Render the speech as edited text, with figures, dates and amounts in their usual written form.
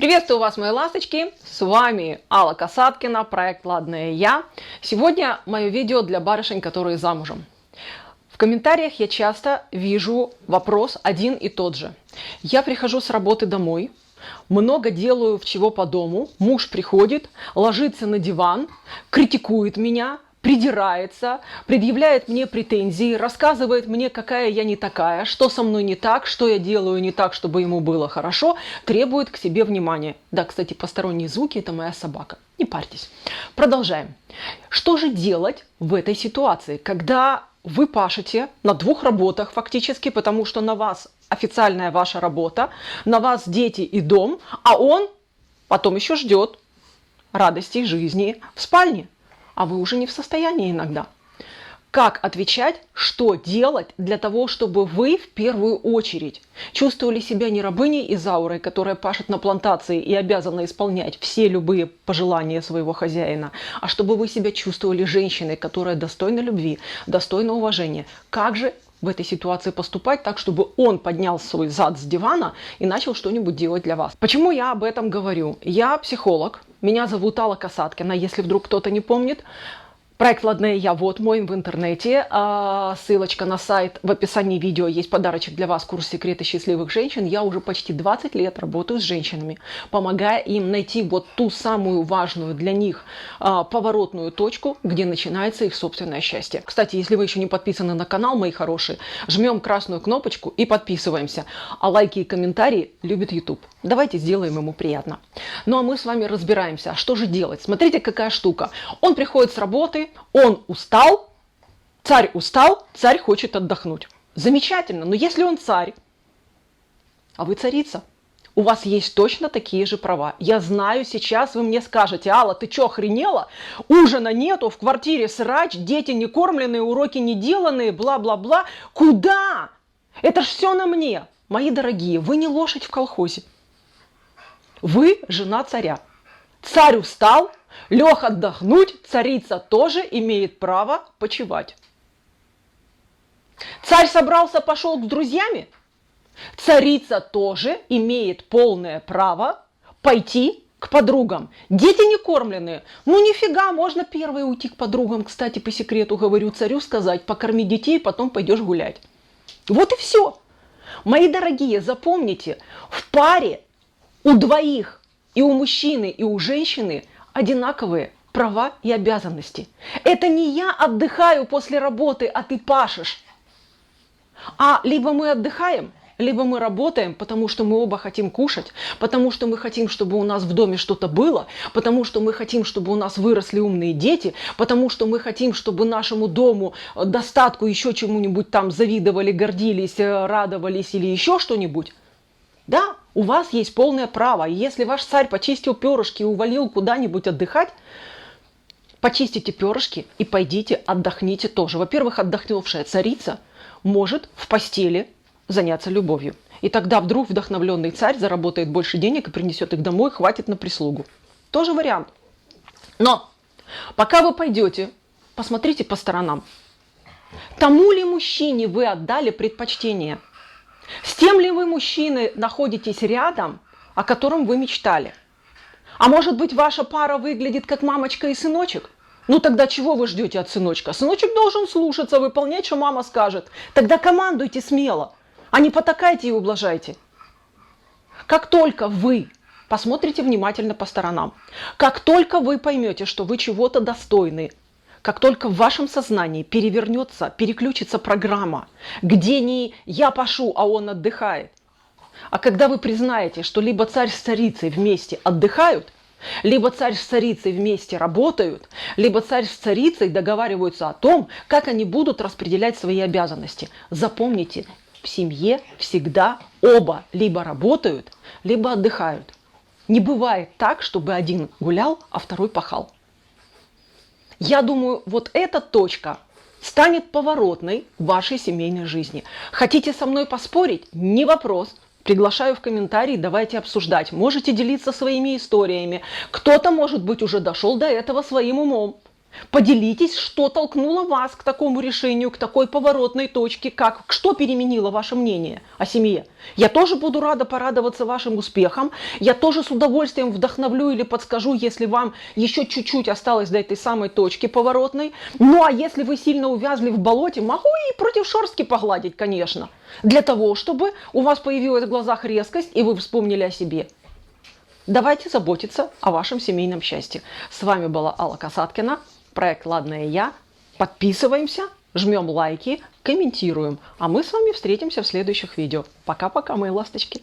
Приветствую вас, мои ласточки! С вами Алла Касаткина, проект «Ладная я». Сегодня мое видео для барышень, которые замужем. В комментариях я часто вижу вопрос один и тот же. Я прихожу с работы домой, много делаю чего по дому, муж приходит, ложится на диван, критикует меня, придирается, предъявляет мне претензии, рассказывает мне, какая я не такая, что со мной не так, что я делаю не так, чтобы ему было хорошо, требует к себе внимания. Да, кстати, посторонние звуки – это моя собака. Не парьтесь. Продолжаем. Что же делать в этой ситуации, когда вы пашете на двух работах фактически, потому что на вас официальная ваша работа, на вас дети и дом, а он потом еще ждет радостей жизни в спальне. А вы уже не в состоянии иногда. Как отвечать, что делать для того, чтобы вы в первую очередь чувствовали себя не рабыней Изаурой, которая пашет на плантации и обязана исполнять все любые пожелания своего хозяина, а чтобы вы себя чувствовали женщиной, которая достойна любви, достойна уважения. Как же в этой ситуации поступать так, чтобы он поднял свой зад с дивана и начал что-нибудь делать для вас? Почему я об этом говорю? Я психолог. Меня зовут Алла Касаткина, если вдруг кто-то не помнит. Проект «Ладная я» вот мой в интернете. Ссылочка на сайт в описании видео. Есть подарочек для вас, курс «Секреты счастливых женщин». Я уже почти 20 лет работаю с женщинами, помогая им найти вот ту самую важную для них поворотную точку, где начинается их собственное счастье. Кстати, если вы еще не подписаны на канал, мои хорошие, жмем красную кнопочку и подписываемся. А лайки и комментарии любит YouTube. Давайте сделаем ему приятно. Ну а мы с вами разбираемся, а что же делать. Смотрите, какая штука. Он приходит с работы, он устал, царь хочет отдохнуть. Замечательно, но если он царь, а вы царица, у вас есть точно такие же права. Я знаю, сейчас вы мне скажете: Алла, ты что, охренела? Ужина нету, в квартире срач, дети не кормленные, уроки не деланные, бла-бла-бла. Куда? Это ж все на мне. Мои дорогие, вы не лошадь в колхозе. Вы жена царя. Царь устал, лег отдохнуть, царица тоже имеет право почивать. Царь собрался, пошел с друзьями, царица тоже имеет полное право пойти к подругам. Дети не кормленные. Ну нифига, можно первой уйти к подругам. Кстати, по секрету говорю царю сказать: покорми детей, потом пойдешь гулять. Вот и все. Мои дорогие, запомните, в паре у двоих, и у мужчины, и у женщины, одинаковые права и обязанности. Это не я отдыхаю после работы, а ты пашешь. А либо мы отдыхаем, либо мы работаем, потому что мы оба хотим кушать, потому что мы хотим, чтобы у нас в доме что-то было, потому что мы хотим, чтобы у нас выросли умные дети, потому что мы хотим, чтобы нашему дому, достатку, еще чему-нибудь там завидовали, гордились, радовались или еще что-нибудь. Да, у вас есть полное право. И если ваш царь почистил перышки и увалил куда-нибудь отдыхать, почистите перышки и пойдите отдохните тоже. Во-первых, отдохнувшая царица может в постели заняться любовью. И тогда вдруг вдохновленный царь заработает больше денег и принесет их домой, хватит на прислугу. Тоже вариант. Но пока вы пойдете, посмотрите по сторонам. Тому ли мужчине вы отдали предпочтение? С тем ли вы, мужчины, находитесь рядом, о котором вы мечтали? А может быть, ваша пара выглядит как мамочка и сыночек? Ну тогда чего вы ждете от сыночка? Сыночек должен слушаться, выполнять, что мама скажет. Тогда командуйте смело, а не потакайте и ублажайте. Как только вы посмотрите внимательно по сторонам, как только вы поймете, что вы чего-то достойны, как только в вашем сознании переключится программа, где не я пашу, а он отдыхает, а когда вы признаете, что либо царь с царицей вместе отдыхают, либо царь с царицей вместе работают, либо царь с царицей договариваются о том, как они будут распределять свои обязанности. Запомните, в семье всегда оба либо работают, либо отдыхают. Не бывает так, чтобы один гулял, а второй пахал. Я думаю, вот эта точка станет поворотной в вашей семейной жизни. Хотите со мной поспорить? Не вопрос. Приглашаю в комментарии, давайте обсуждать. Можете делиться своими историями. Кто-то, может быть, уже дошел до этого своим умом. Поделитесь, что толкнуло вас к такому решению, к такой поворотной точке, что переменило ваше мнение о семье. Я тоже буду рада порадоваться вашим успехам. Я тоже с удовольствием вдохновлю или подскажу, если вам еще чуть-чуть осталось до этой самой точки поворотной. Ну а если вы сильно увязли в болоте, могу и против шерстки погладить, конечно. Для того, чтобы у вас появилась в глазах резкость и вы вспомнили о себе. Давайте заботиться о вашем семейном счастье. С вами была Алла Касаткина. Проект «Ладная я». Подписываемся, жмем лайки, комментируем. А мы с вами встретимся в следующих видео. Пока-пока, мои ласточки.